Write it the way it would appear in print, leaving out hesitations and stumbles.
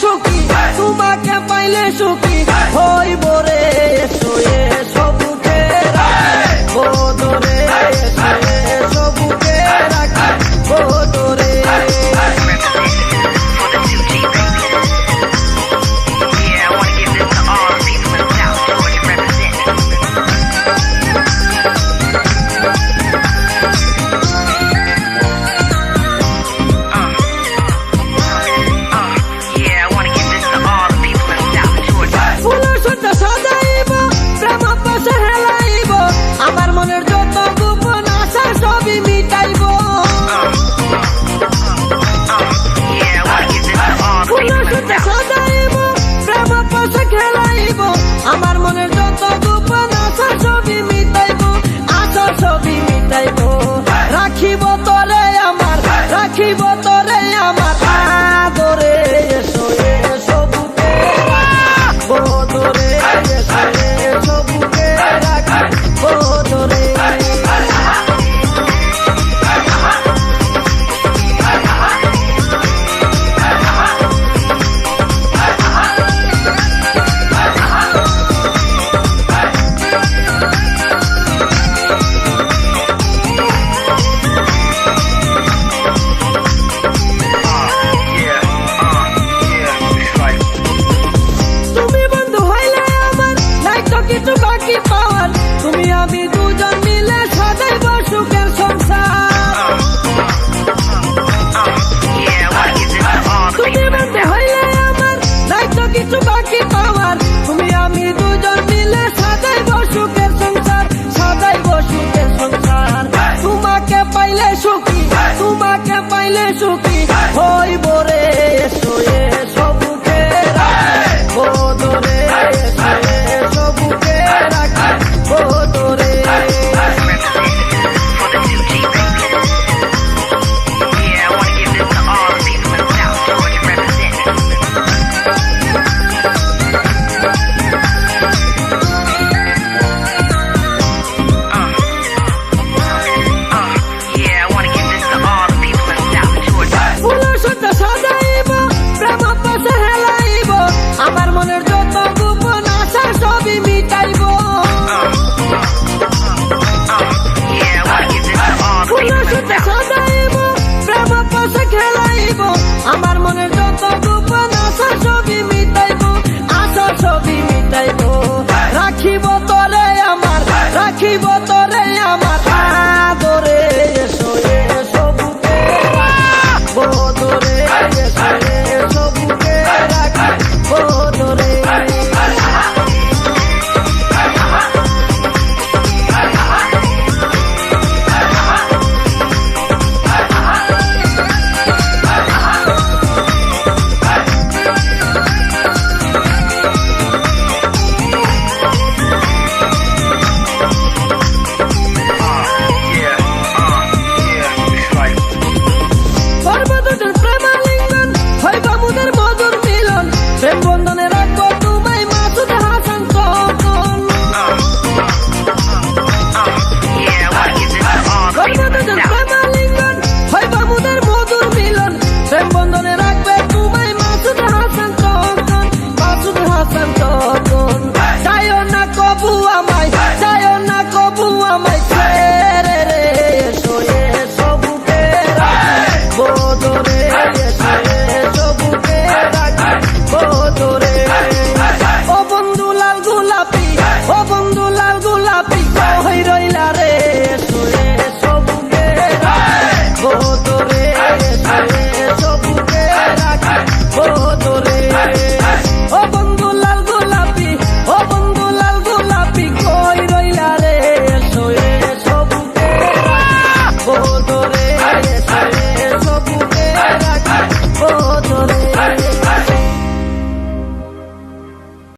সুখী, তোমাকে পাইলে সুখী হইব রে। এসো এসো বুকে রাখি বদরে, এসো এসো বুকে রাখি বদরে। আমার মনের যত গোপন আশা সবই মিটাইব, সাজাইব প্রেম পাশে খেলাইব। আমার মনের যত গোপন আশা সবই মিটাইব, আশা সবই মিটাইব। রাখিব তোরে আমার, রাখিব তোরে আমার আদরে। এসো এসো বুকে রাখি বদরে, এসো এসো বুকে রাখি বদরে। কিছু বাকি পাওয়ার তুমি আমি দুজন মিলে সাজাইব সুখের সংসার। তুমি বন্ধু হইলে আমার নাই তো কিছু বাকি পাওয়ার, তুমি আমি দুজন মিলে সাজাইব সুখের সংসার, সাজাইব সুখের সংসার। তোমাকে পাইলে সুখী, তোমাকে পাইলে সুখী